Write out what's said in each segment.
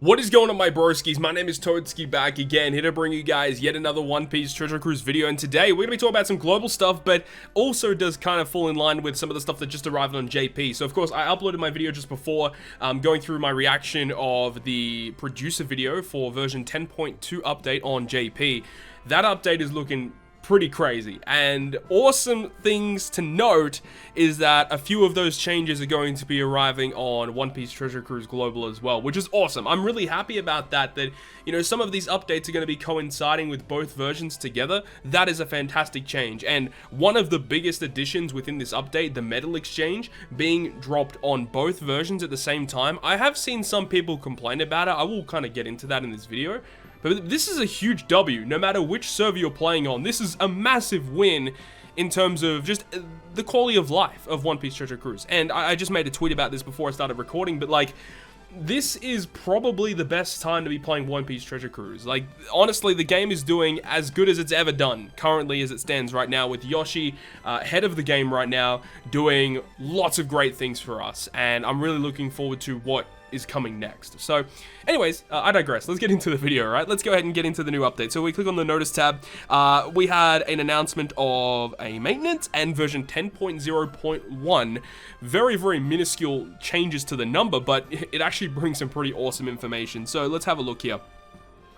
What is going on, my broskiis? My name is Toadskii, back again, here to bring you guys yet another One Piece Treasure Cruise video, and today we're going to be talking about some global stuff, but also does kind of fall in line with some of the stuff that just arrived on JP. So of course, I uploaded my video just before, going through my reaction of the producer video for version 10.2 update on JP. That update is looking pretty crazy, and awesome things to note is that a few of those changes are going to be arriving on One Piece Treasure Cruise Global as well, which is awesome. I'm really happy about that, you know, some of these updates are going to be coinciding with both versions together. That is a fantastic change, and one of the biggest additions within this update, the medal exchange, being dropped on both versions at the same time. I have seen some people complain about it. I will kind of get into that in this video. But this is a huge W, no matter which server you're playing on. This is a massive win in terms of just the quality of life of One Piece Treasure Cruise. And I just made a tweet about this before I started recording, but like, this is probably the best time to be playing One Piece Treasure Cruise. Like, honestly, the game is doing as good as it's ever done, currently as it stands right now, with Yoshi head of the game right now, doing lots of great things for us. And I'm really looking forward to what is coming next. So anyways, I digress. Let's get into the video, right? Let's go ahead and get into the new update. So we click on the notice tab. We had an announcement of a maintenance and version 10.0.1. Very, very minuscule changes to the number, but it actually brings some pretty awesome information. So let's have a look here.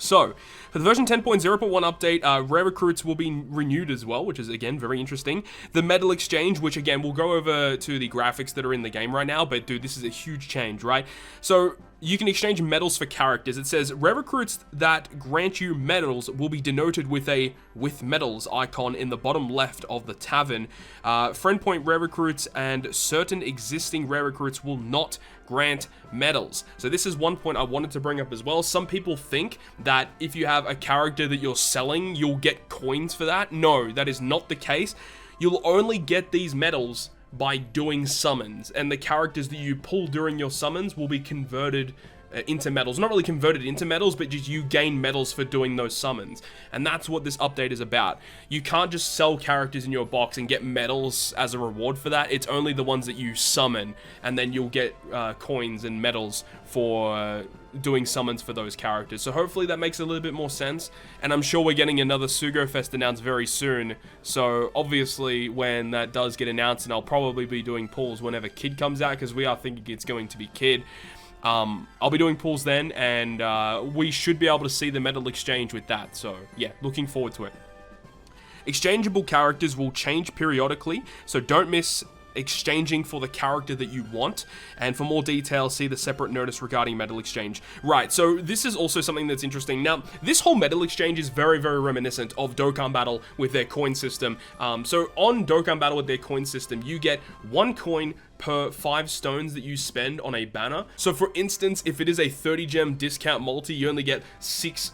So, for the version 10.0.1 update, rare recruits will be renewed as well, which is, again, very interesting. The medal exchange, which, again, we'll go over to the graphics that are in the game right now, but, dude, this is a huge change, right? So, you can exchange medals for characters. It says, rare recruits that grant you medals will be denoted with a with medals icon in the bottom left of the tavern. Friend point rare recruits and certain existing rare recruits will not grant medals. So this is one point I wanted to bring up as well. Some people think that if you have a character that you're selling, you'll get coins for that. No, that is not the case. You'll only get these medals by doing summons, and the characters that you pull during your summons will be converted into medals. Not really converted into medals, but just you gain medals for doing those summons. And that's what this update is about. You can't just sell characters in your box and get medals as a reward for that. It's only the ones that you summon, and then you'll get coins and medals for doing summons for those characters. So hopefully that makes a little bit more sense, and I'm sure we're getting another Sugo Fest announced very soon. So obviously when that does get announced, and I'll probably be doing pulls whenever Kid comes out, because we are thinking it's going to be Kid. I'll be doing pulls then, and we should be able to see the medal exchange with that. So yeah, looking forward to it. Exchangeable characters will change periodically, so don't miss exchanging for the character that you want. And for more details, see the separate notice regarding medal exchange. Right, so this is also something that's interesting. Now, this whole medal exchange is very, very reminiscent of Dokkan Battle with their coin system. So on Dokkan Battle with their coin system, you get 1 coin per 5 stones that you spend on a banner. So for instance, if it is a 30 gem discount multi, you only get 6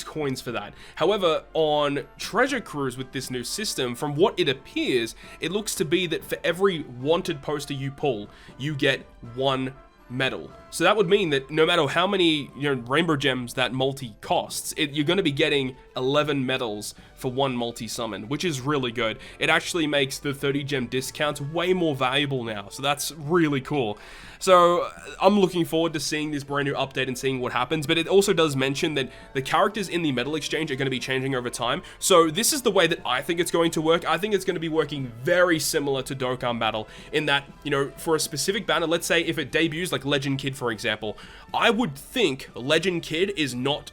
coins for that. However, on Treasure Cruise with this new system, from what it appears, it looks to be that for every wanted poster you pull, you get 1 medal. So that would mean that no matter how many, you know, rainbow gems that multi costs, you're going to be getting 11 medals for 1 multi summon, which is really good. It actually makes the 30 gem discounts way more valuable now, so that's really cool. So I'm looking forward to seeing this brand new update and seeing what happens, but it also does mention that the characters in the medal exchange are going to be changing over time. So this is the way that I think it's going to work. I think it's going to be working very similar to Dokkan Battle in that, you know, for a specific banner, let's say if it debuts like Legend Kid, for example, I would think Legend Kid is not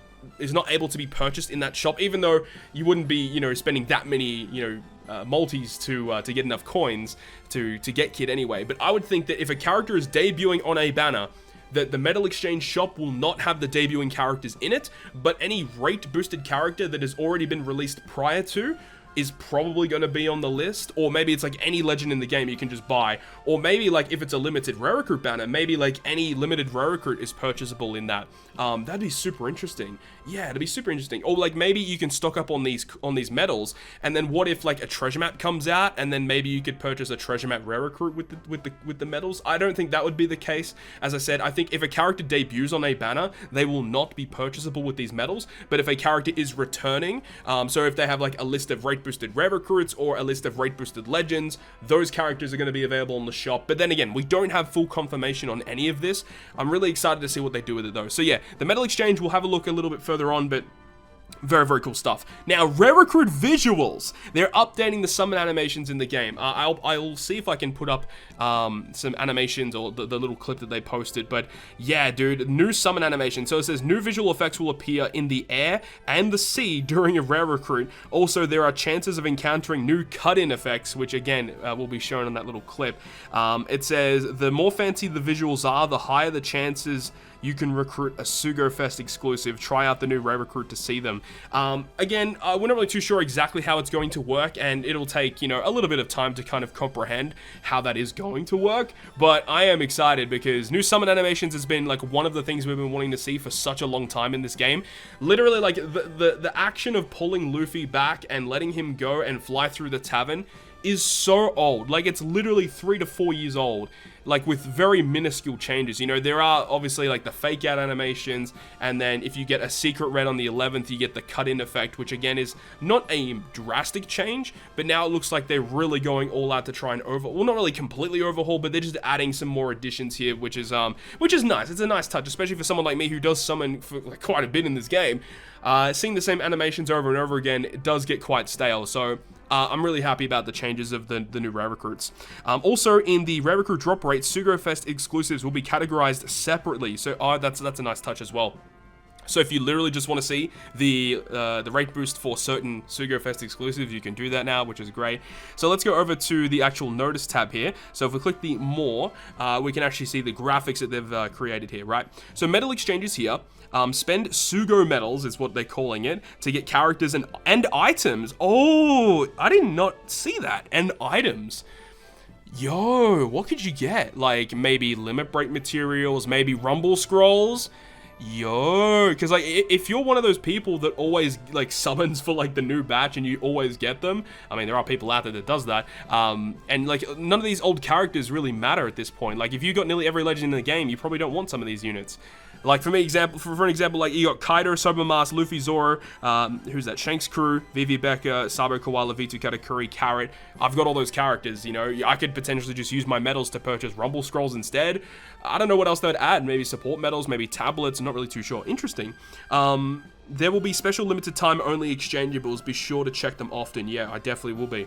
able to be purchased in that shop, even though you wouldn't be, you know, spending that many, you know, multis to get enough coins to get Kid anyway. But I would think that if a character is debuting on a banner, that the medal exchange shop will not have the debuting characters in it, but any rate boosted character that has already been released prior to is probably going to be on the list. Or maybe it's like any legend in the game you can just buy, or maybe like if it's a limited rare recruit banner, maybe like any limited rare recruit is purchasable in that. That'd be super interesting. Yeah, it'd be super interesting. Or like maybe you can stock up on these medals, and then what if like a treasure map comes out, and then maybe you could purchase a treasure map rare recruit with the medals. I don't think that would be the case. As I said, I think if a character debuts on a banner, they will not be purchasable with these medals. But if a character is returning, so if they have like a list of rate boosted rare recruits or a list of rate boosted legends. Those characters are going to be available in the shop. But then again, we don't have full confirmation on any of this. I'm really excited to see what they do with it though. So yeah, the medal exchange, we'll have a look a little bit further on, but very, very cool stuff. Now, rare recruit visuals. They're updating the summon animations in the game. I'll see if I can put up some animations or the little clip that they posted. But yeah, dude, new summon animation. So it says new visual effects will appear in the air and the sea during a rare recruit. Also, there are chances of encountering new cut-in effects, which again will be shown on that little clip. It says the more fancy the visuals are, the higher the chances you can recruit a SugoFest exclusive. Try out the new rare recruit to see them. Again, we're not really too sure exactly how it's going to work, and it'll take, you know, a little bit of time to kind of comprehend how that is going to work, but I am excited because new summon animations has been like one of the things we've been wanting to see for such a long time in this game. Literally, like the action of pulling Luffy back and letting him go and fly through the tavern is so old. Like, it's literally 3 to 4 years old, like with very minuscule changes. You know, there are obviously like the fake out animations, and then if you get a secret red on the 11th, you get the cut-in effect, which again is not a drastic change, but now it looks like they're really going all out to try and well, not really completely overhaul, but they're just adding some more additions here, which is nice. It's a nice touch, especially for someone like me who does summon for like quite a bit in this game. Seeing the same animations over and over again, it does get quite stale, so I'm really happy about the changes of the new rare recruits. Also, in the rare recruit drop rate, SugoFest exclusives will be categorized separately, so that's a nice touch as well. So if you literally just want to see the rate boost for certain SugoFest exclusives, you can do that now, which is great. So let's go over to the actual notice tab here. So if we click the more, we can actually see the graphics that they've created here, right? So medal exchanges here. Spend Sugo medals is what they're calling it to get characters and items. Oh, I did not see that. And items. Yo, what could you get? Like maybe limit break materials, maybe rumble scrolls. Yo, because like if you're one of those people that always like summons for like the new batch and you always get them, I mean there are people out there that does that, and like none of these old characters really matter at this point. Like if you got nearly every legend in the game, you probably don't want some of these units. Like for an example, like you got Kaido, Sobermas, Luffy, Zoro, who's that? Shanks Crew, Vivi Becca, Sabo Koala, Vitu Katakuri, Carrot. I've got all those characters, you know. I could potentially just use my medals to purchase Rumble Scrolls instead. I don't know what else they'd add. Maybe support medals, maybe tablets. I'm not really too sure. Interesting. There will be special limited time only exchangeables. Be sure to check them often. Yeah, I definitely will be.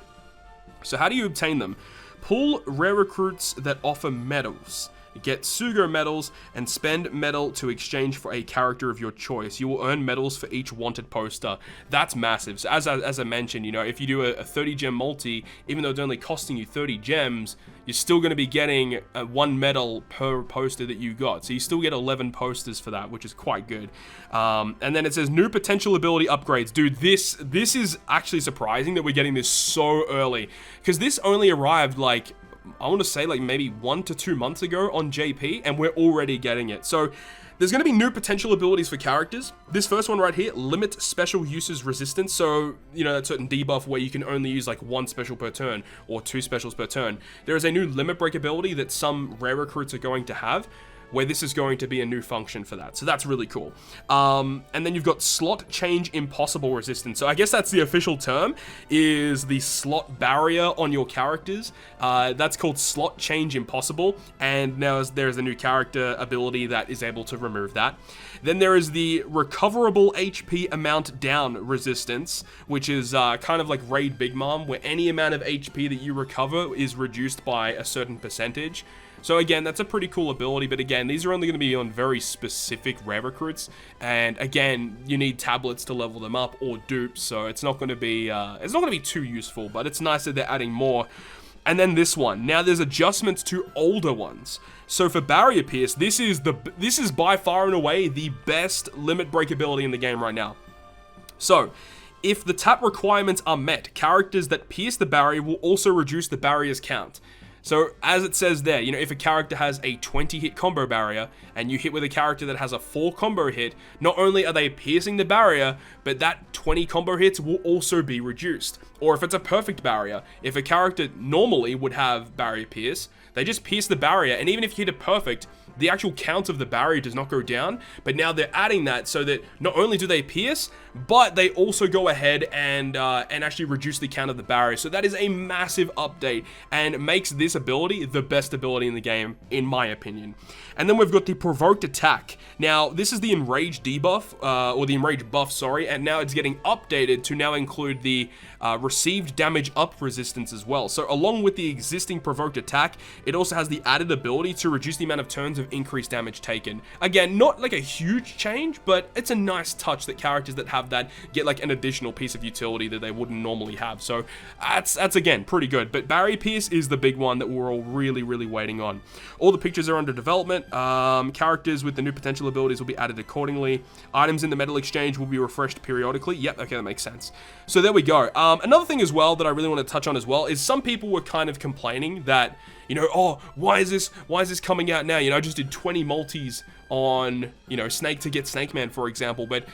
So how do you obtain them? Pull rare recruits that offer medals. Get Sugo medals and spend medal to exchange for a character of your choice. You will earn medals for each wanted poster. That's massive. So as I mentioned, you know, if you do a 30 gem multi, even though it's only costing you 30 gems, you're still going to be getting 1 medal per poster that you got. So you still get 11 posters for that, which is quite good. And then it says new potential ability upgrades. Dude, this is actually surprising that we're getting this so early, because this only arrived like, I want to say like maybe 1 to 2 months ago on JP, and we're already getting it. So there's going to be new potential abilities for characters. This first one right here, limit special uses resistance. So, you know, that certain debuff where you can only use like 1 special per turn or 2 specials per turn. There is a new limit break ability that some rare recruits are going to have, where this is going to be a new function for that. So that's really cool. And then you've got slot change impossible resistance. So I guess that's the official term, is the slot barrier on your characters. That's called slot change impossible. And now there's a new character ability that is able to remove that. Then there is the recoverable HP amount down resistance, which is kind of like Raid Big Mom, where any amount of HP that you recover is reduced by a certain percentage. So again, that's a pretty cool ability, but again, these are only going to be on very specific rare recruits, and again, you need tablets to level them up or dupes, so it's not going to be too useful, but it's nice that they're adding more. And then this one. Now there's adjustments to older ones. So for Barrier Pierce, this is by far and away the best limit break ability in the game right now. So if the tap requirements are met, characters that pierce the barrier will also reduce the barrier's count. So as it says there, you know, if a character has a 20 hit combo barrier and you hit with a character that has a 4 combo hit, not only are they piercing the barrier, but that 20 combo hits will also be reduced. Or if it's a perfect barrier, if a character normally would have barrier pierce, they just pierce the barrier, and even if you hit a perfect, the actual count of the barrier does not go down, but now they're adding that so that not only do they pierce, but they also go ahead and actually reduce the count of the barrier. So that is a massive update and makes this ability the best ability in the game, in my opinion. And then we've got the provoked attack. Now, this is the enraged debuff, or the enraged buff, sorry, and now it's getting updated to now include the received damage up resistance as well. So along with the existing provoked attack, it also has the added ability to reduce the amount of turns of increased damage taken. Again, not like a huge change, but it's a nice touch that characters that have that get like an additional piece of utility that they wouldn't normally have. So that's again pretty good. But barrier pierce is the big one that we're all really waiting on. All the pictures are under development. Characters with the new potential abilities will be added accordingly. Items in the metal exchange will be refreshed periodically. Yep, okay, that makes sense. So there we go. Another thing as well that I really want to touch on as well is some people were kind of complaining that, you know, oh, why is this coming out now? You know, I just did 20 multis on, you know, Snake to get Snake Man, for example, but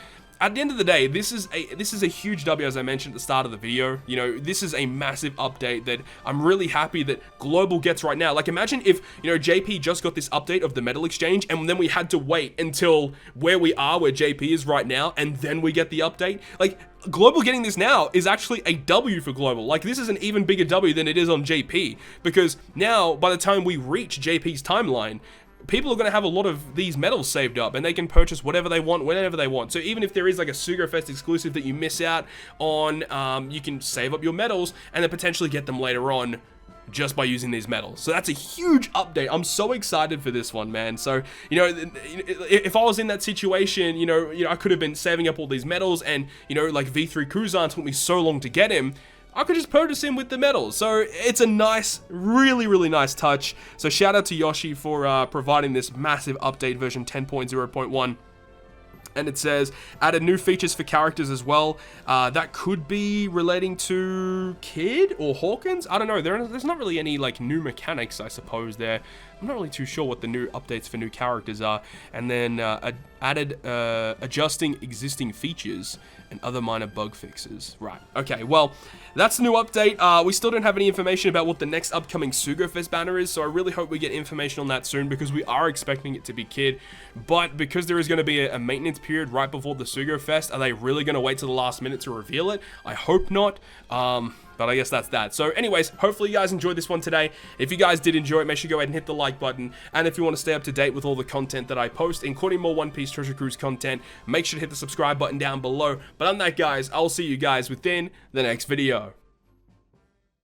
at the end of the day, this is a huge W, as I mentioned at the start of the video. You know, this is a massive update that I'm really happy that Global gets right now. Like, imagine if, you know, JP just got this update of the metal exchange, and then we had to wait until where we are, where JP is right now, and then we get the update. Like, Global getting this now is actually a W for Global. Like, this is an even bigger W than it is on JP, because now, by the time we reach JP's timeline, people are going to have a lot of these medals saved up, and they can purchase whatever they want, whenever they want. So even if there is like a Sugofest exclusive that you miss out on, you can save up your medals and then potentially get them later on just by using these medals. So that's a huge update. I'm so excited for this one, man. So, you know, if I was in that situation, you know, I could have been saving up all these medals, and, you know, like V3 Kuzan took me so long to get him, I could just purchase him with the medals. So it's a nice, really nice touch. So shout out to Yoshi for providing this massive update, version 10.0.1. And it says, added new features for characters as well. That could be relating to Kid or Hawkins. I don't know. There's not really any like new mechanics, I suppose, there. I'm not really too sure what the new updates for new characters are. And then added adjusting existing features and other minor bug fixes. Right. Okay, well, that's the new update. We still don't have any information about what the next upcoming Sugofest banner is, so I really hope we get information on that soon, because we are expecting it to be Kid. But because there is going to be a maintenance period right before the Sugofest, are they really going to wait till the last minute to reveal it? I hope not. But I guess that's that. So anyways, hopefully you guys enjoyed this one today. If you guys did enjoy it, make sure you go ahead and hit the like button. And if you want to stay up to date with all the content that I post, including more One Piece Treasure Cruise content, make sure to hit the subscribe button down below. But on that, guys, I'll see you guys within the next video.